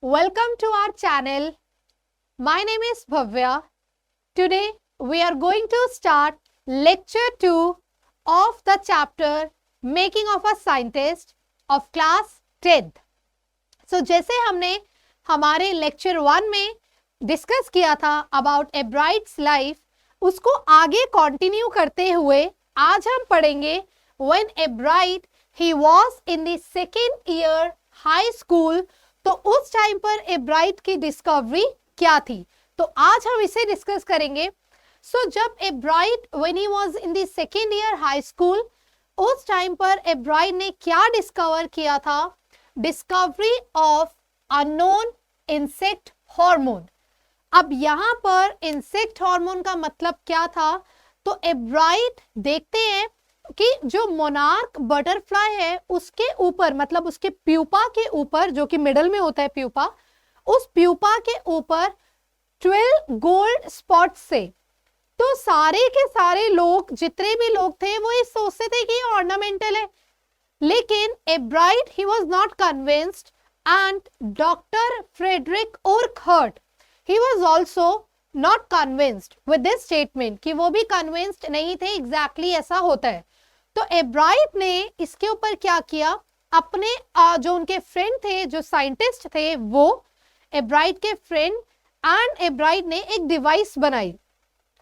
Welcome to our channel. My name is Bhavya. Today we are going to start lecture 2 of the chapter Making of a Scientist of class 10th. So जैसे हमने हमारे lecture 1 में discuss किया था about a bright's life, उसको आगे continue करते हुए आज हम पढ़ेंगे when a bright he was in the second year high school. तो उस टाइम पर ए ब्राइट की डिस्कवरी क्या थी, तो आज हम इसे डिस्कस करेंगे. सो जब a bright when he was in the second year high school, उस टाइम पर ए ब्राइट ने क्या डिस्कवर किया था? Discovery of unknown insect hormone. अब यहाँ पर इंसेक्ट हार्मोन का मतलब क्या था? तो ए ब्राइट देखते हैं कि जो मोनार्क बटरफ्लाई है उसके ऊपर, मतलब उसके प्यूपा के ऊपर, जो कि मिडल में होता है प्यूपा, उस प्यूपा के ऊपर 12 गोल्ड स्पॉट से. तो सारे के सारे लोग, जितने भी लोग थे, वो ये सोचते थे कि ये ऑर्नामेंटल है. लेकिन Ebright he was not convinced and doctor Frederick Urquhart he was also not convinced with this statement, कि वो भी कन्विंस्ड नहीं थे एग्जैक्टली ऐसा होता है. तो ए ब्राइट ने इसके ऊपर क्या किया? अपने जो उनके फ्रेंड थे, जो साइंटिस्ट थे, वो ए ब्राइट के फ्रेंड एंड ए ब्राइट ने एक डिवाइस बनाई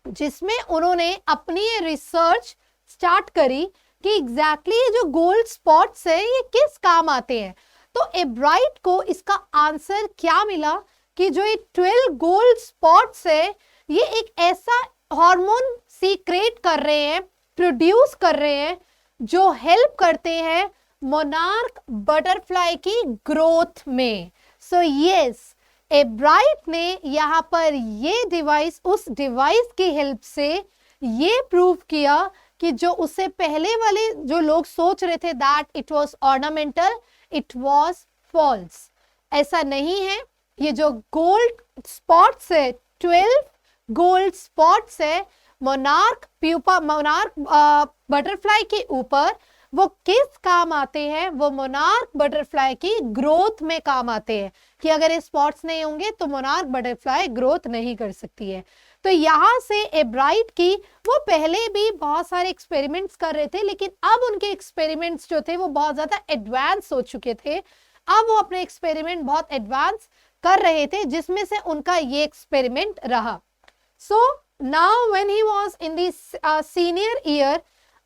जिसमें उन्होंने अपनी रिसर्च स्टार्ट करी कि एग्जैक्टली जो गोल्ड स्पॉट्स है ये किस काम आते हैं. तो ए ब्राइट को इसका आंसर क्या मिला कि जो ये 12 गोल्ड स्पॉट्स है ये एक ऐसा हार्मोन सीक्रेट कर रहे हैं, प्रोड्यूस कर रहे हैं, जो हेल्प करते हैं मोनार्क बटरफ्लाई की ग्रोथ में. सो यस, ए ब्राइट ने यहाँ पर ये डिवाइस, उस डिवाइस की हेल्प से ये प्रूव किया कि जो उससे पहले वाले जो लोग सोच रहे थे that it was ornamental, it was false. ऐसा नहीं है. ये जो गोल्ड स्पॉट्स है, 12 गोल्ड स्पॉट्स है मोनार्क प्यूपा, मोनार्क बटरफ्लाई के ऊपर, वो किस काम आते हैं? वो मोनार्क बटरफ्लाई की ग्रोथ में काम आते हैं. कि अगर ये स्पॉट्स नहीं होंगे तो मोनार्क बटरफ्लाई ग्रोथ नहीं कर सकती है. तो यहाँ से ए ब्राइट की, वो पहले भी बहुत सारे एक्सपेरिमेंट्स कर रहे थे, लेकिन अब उनके एक्सपेरिमेंट्स जो थे वो बहुत ज्यादा एडवांस हो चुके थे. अब वो अपने एक्सपेरिमेंट बहुत एडवांस कर रहे थे, जिसमें से उनका ये एक्सपेरिमेंट रहा. So now when he was in the senior year,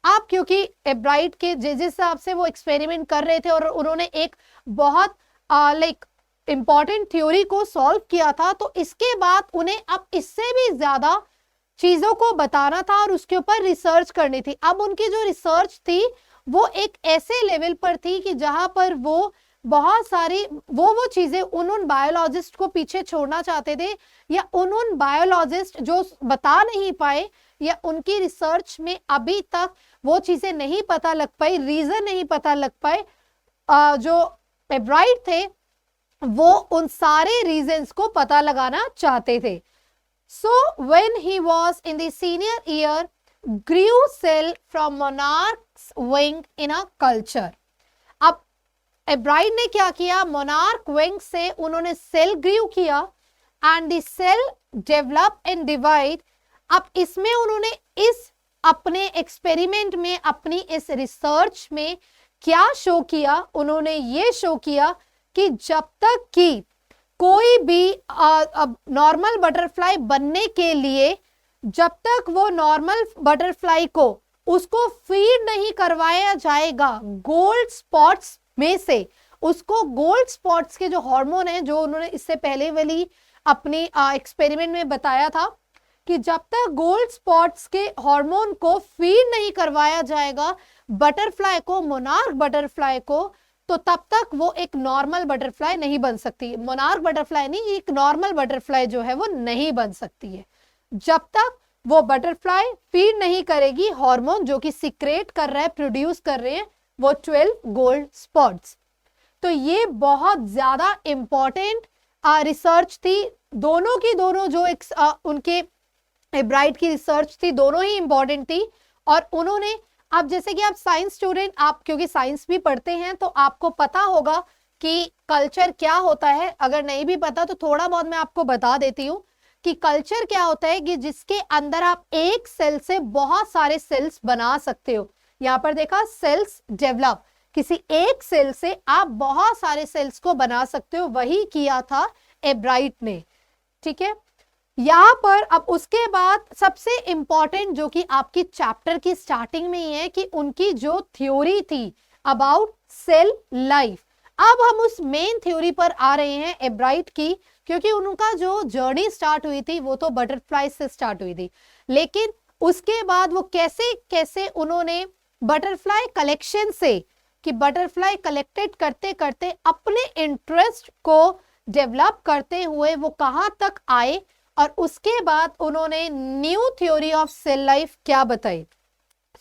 आप क्योंकि ए ब्राइट के जिस हिसाब से वो एक्सपेरिमेंट कर रहे थे और उन्होंने एक बहुत लाइक इंपॉर्टेंट थ्योरी को सॉल्व किया था, तो इसके बाद उन्हें अब इससे भी ज्यादा चीजों को बताना था और उसके ऊपर रिसर्च करनी थी. अब उनकी जो रिसर्च थी वो एक ऐसे लेवल पर थी कि जहां पर वो बहुत सारी वो चीजें उन बायोलॉजिस्ट को पीछे छोड़ना चाहते थे, या उन बायोलॉजिस्ट जो बता नहीं पाए, या उनकी रिसर्च में अभी तक वो चीजें नहीं पता लग पाई, रीजन नहीं पता लग पाए. जो ए ब्राइट थे वो उन सारे रीजंस को पता लगाना चाहते थे. So when he was in the senior year, grew cell from monarchs wing in a culture. अब ए ब्राइट ने क्या किया? मोनार्क विंग से उन्होंने सेल ग्रू किया and the cell develop and divide. अब इसमें उन्होंने इस अपने एक्सपेरिमेंट में, अपनी इस रिसर्च में क्या शो किया? उन्होंने ये शो किया कि जब तक कि कोई भी नॉर्मल बटरफ्लाई बनने के लिए, जब तक वो नॉर्मल बटरफ्लाई को उसको फीड नहीं करवाया जाएगा गोल्ड स्पॉट्स में से, उसको गोल्ड स्पॉट्स के जो हार्मोन है, जो उन्होंने इससे पहले वाली अपनी एक्सपेरिमेंट में बताया था, कि जब तक गोल्ड स्पॉट्स के हार्मोन को फीड नहीं करवाया जाएगा बटरफ्लाई को, मोनार्क बटरफ्लाई को, तो तब तक वो एक नॉर्मल बटरफ्लाई नहीं बन सकती. मोनार्क बटरफ्लाई नहीं, एक नॉर्मल बटरफ्लाई जो है वो नहीं बन सकती है जब तक वो बटरफ्लाई फीड नहीं करेगी हार्मोन जो कि सीक्रेट कर रहा है, प्रोड्यूस कर रहे हैं वो 12 गोल्ड स्पॉट्स. तो ये बहुत ज्यादा इंपॉर्टेंट रिसर्च थी. दोनों की दोनों जो उनके ब्राइट की रिसर्च थी, दोनों ही इंपॉर्टेंट थी. और उन्होंने, अब जैसे कि आप साइंस स्टूडेंट, आप क्योंकि साइंस भी पढ़ते हैं तो आपको पता होगा कि कल्चर क्या होता है, अगर नहीं भी पता तो थोड़ा बहुत मैं आपको बता देती हूँ कि कल्चर क्या होता है कि जिसके अंदर आप एक सेल से बहुत सारे सेल्स बना सकते हो। यहाँ पर देखा सेल्स डेवलप, किसी एक सेल से आप बहुत सारे सेल्स को बना सकते हो, वही किया था एब्राइट ने। ठीक है, यहाँ पर अब उसके बाद सबसे इंपॉर्टेंट जो कि आपकी चैप्टर की स्टार्टिंग में ही है कि उनकी जो थ्योरी थी अबाउट सेल लाइफ, अब हम उस मेन थ्योरी पर आ रहे हैं एब्राइट की, क्योंकि उनका जो जर्नी स्टार्ट हुई थी वो तो बटरफ्लाई से स्टार्ट हुई थी, लेकिन उसके बाद वो कैसे कैसे उन्होंने बटरफ्लाई कलेक्शन से, कि बटरफ्लाई कलेक्टेड करते करते अपने इंटरेस्ट को डेवलप करते हुए वो कहां तक आए, और उसके बाद उन्होंने new theory of cell life क्या बताई।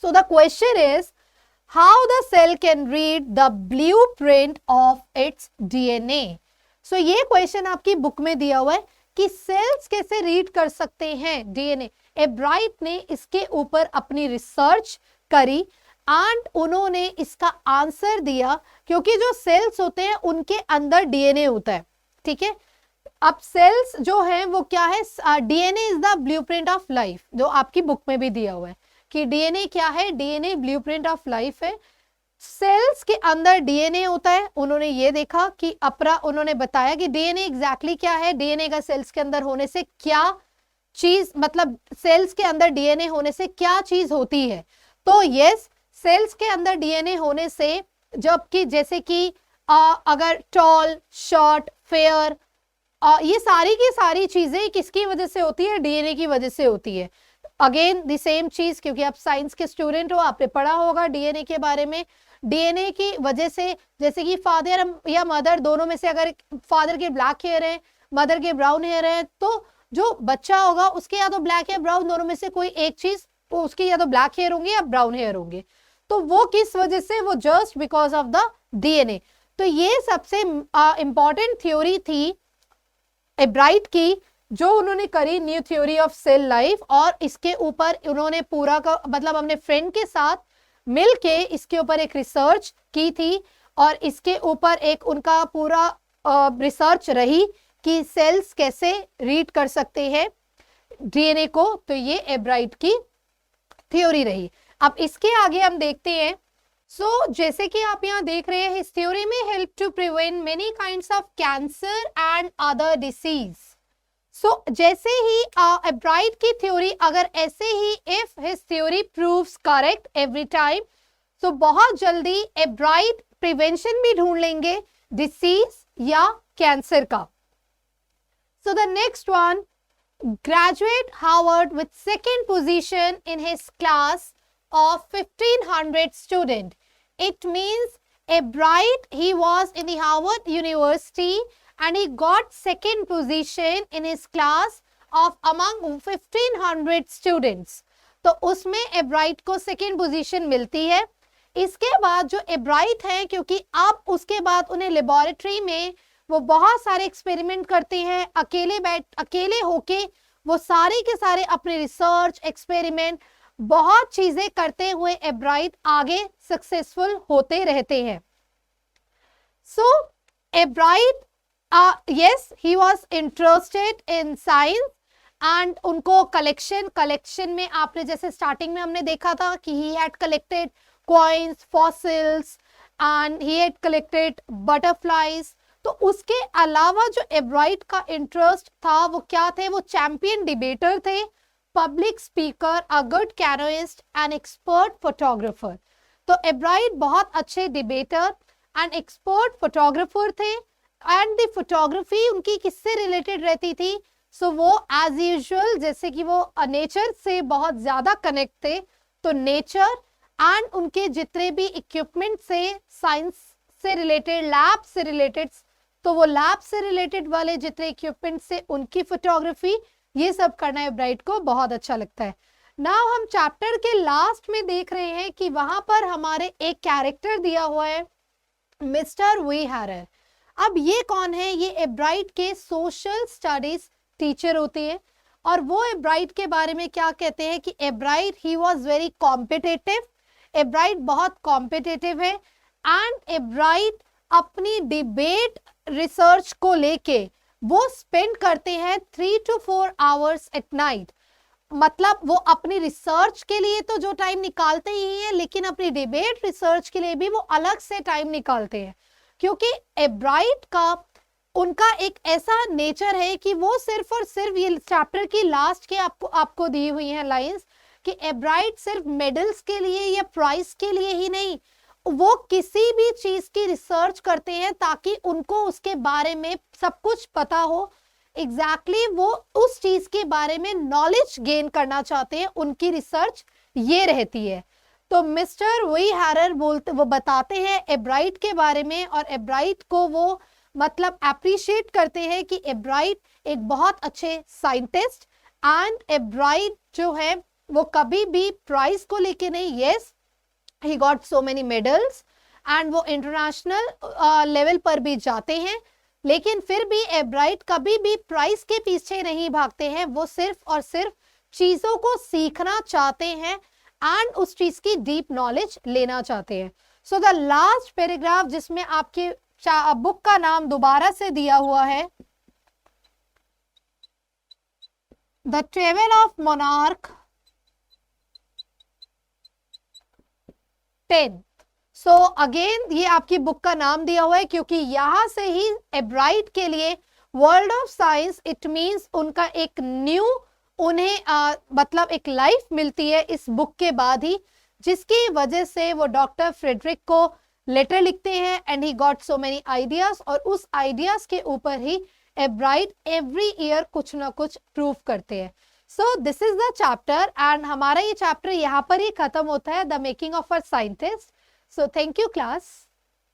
So the question is how the cell can read the blueprint of its DNA. So ये क्वेश्चन आपकी बुक में दिया हुआ है कि सेल्स कैसे रीड कर सकते हैं डीएनए। एब्राइट ने इसके ऊपर अपनी रिसर्च करी एंड उन्होंने इसका आंसर दिया, क्योंकि जो सेल्स होते हैं उनके अंदर डीएनए होता है। ठीक है, अब सेल्स जो है वो क्या है, DNA is the blueprint of life, जो आपकी बुक में भी दिया हुआ है कि डीएनए क्या है, डीएनए ब्लूप्रिंट ऑफ लाइफ है। सेल्स के अंदर डीएनए होता है। उन्होंने ये देखा कि उन्होंने बताया कि डीएनए एग्जैक्टली क्या है, डीएनए का सेल्स के अंदर होने से क्या चीज, मतलब सेल्स के अंदर डीएनए होने से क्या चीज होती है। तो यस, सेल्स के अंदर डीएनए होने से, जबकि जैसे कि अगर टॉल, शॉर्ट, फेयर, ये सारी की सारी चीजें किसकी वजह से होती है, डीएनए की वजह से होती है। अगेन द सेम चीज, क्योंकि आप साइंस के स्टूडेंट हो, आपने पढ़ा होगा डीएनए के बारे में। डीएनए की वजह से, जैसे कि फादर या मदर दोनों में से अगर फादर के ब्लैक हेयर है, मदर के ब्राउन हेयर है, तो जो बच्चा होगा उसके या तो ब्लैक या ब्राउन दोनों में से कोई एक चीज, तो उसके या तो ब्लैक हेयर होंगे या ब्राउन हेयर होंगे। तो वो किस वजह से, वो just because of the DNA. तो ये सबसे इंपॉर्टेंट थ्योरी थी एब्राइट की, जो उन्होंने करी new theory of cell life, और इसके ऊपर उन्होंने पूरा का मतलब अपने फ्रेंड के साथ मिलके इसके ऊपर एक रिसर्च की थी, और इसके ऊपर एक उनका पूरा रिसर्च रही कि सेल्स कैसे रीड कर सकते हैं डीएनए को। तो ये एब्राइट की थ्योरी रही। अब इसके आगे हम देखते हैं। जैसे कि आप यहाँ देख रहे हैं, हिज थ्योरी में help to prevent many kinds of cancer and other disease. जैसे ही एब्राइट की थ्योरी अगर ऐसे ही, if his theory proves correct every time, तो बहुत जल्दी एब्राइट प्रिवेंशन भी ढूंढ लेंगे डिसीज या कैंसर का। So the next one, graduate Howard with second position in his class of 1500 student. It means Ebright, he was in the Harvard University and he got second position in his class of among 1500 students. तो उसमें एब्राइट को second position मिलती है। इसके बाद जो एब्राइट है, क्योंकि अब उसके बाद उन्हें लेबोरेटरी में वो बहुत सारे एक्सपेरिमेंट करते हैं, अकेले होके वो सारे के सारे अपने रिसर्च एक्सपेरिमेंट बहुत चीजें करते हुए एब्राइट आगे सक्सेसफुल होते रहते हैं। So Ebright, yes, he was interested in science and उनको कलेक्शन में आपने जैसे स्टार्टिंग में हमने देखा था कि he had collected coins, fossils and he had collected butterflies। तो उसके अलावा जो एब्राइट का इंटरेस्ट था वो क्या थे, वो चैंपियन डिबेटर थे, public speaker, a good canoeist and expert photographer. तो एब्राइट बहुत अच्छे डिबेटर एंड एक्सपर्ट फोटोग्राफर थे। एंड द फोटोग्राफी उनकी किससे रिलेटेड रहती थी, वो एज यूजुअल जैसे कि वो नेचर से बहुत ज्यादा कनेक्ट थे, तो नेचर एंड उनके जितने भी इक्विपमेंट से, साइंस से रिलेटेड, लैब से रिलेटेड, तो वो लैब से रिलेटेड वाले जितने इक्विपमेंट से उनकी फोटोग्राफी, ये सब करना एब्राइट को बहुत अच्छा लगता है। नाउ हम चैप्टर के लास्ट में देख रहे हैं कि वहां पर हमारे एक कैरेक्टर दिया हुआ है मिस्टर वी हैरर। अब ये कौन है, ये एब्राइट के सोशल स्टडीज टीचर होते हैं, और वो एब्राइट के बारे में क्या कहते हैं कि एब्राइट ही वाज वेरी कॉम्पिटिटिव, एब्राइट बहुत कॉम्पिटिटिव है, एंड एब्राइट अपनी डिबेट रिसर्च को लेके वो स्पेंड करते हैं 3 to 4 आवर्स एट नाइट। मतलब वो अपनी रिसर्च के लिए तो जो टाइम निकालते ही हैं, लेकिन अपनी डिबेट रिसर्च के लिए भी वो अलग से टाइम निकालते हैं, क्योंकि एब्राइट का उनका एक ऐसा नेचर है कि वो सिर्फ और सिर्फ ये चैप्टर की लास्ट के आपको दी हुई हैं लाइंस कि एब्राइट सिर्फ मेडल्स के लिए या प्राइज के लिए ही नहीं, वो किसी भी चीज की रिसर्च करते हैं ताकि उनको उसके बारे में सब कुछ पता हो। एग्जैक्टली वो उस चीज के बारे में नॉलेज गेन करना चाहते हैं, उनकी रिसर्च ये रहती है। तो मिस्टर वी हैरर वो बताते हैं एब्राइट के बारे में, और एब्राइट को वो मतलब अप्रिशिएट करते हैं कि एब्राइट एक बहुत अच्छे साइंटिस्ट, एंड एब्राइट जो है वो कभी भी प्राइज को लेके नहीं, yes he got so many medals and वो इंटरनेशनल लेवल पर भी जाते हैं, लेकिन फिर भी एब्राइट कभी भी प्राइज के पीछे नहीं भागते हैं, वो सिर्फ और सिर्फ चीजों को सीखना चाहते हैं एंड उस चीज की डीप नॉलेज लेना चाहते हैं। सो द लास्ट पैराग्राफ जिसमें आपके बुक का नाम दोबारा से दिया हुआ है, the travel of monarch 10। So again ये आपकी बुक का नाम दिया हुआ है क्योंकि यहां से ही एब्राइट के लिए world of science it means उनका एक न्यू उन्हें मतलब एक लाइफ मिलती है इस बुक के बाद ही, जिसकी वजह से वो डॉक्टर फ्रेडरिक को लेटर लिखते हैं and he got so many ideas, और उस आइडियाज के ऊपर ही एब्राइट एवरी ईयर कुछ ना कुछ प्रूव करते हैं। So this is the chapter, and हमारा ये चैप्टर यहाँ पर ही खत्म होता है, the making of a scientist. So thank you class.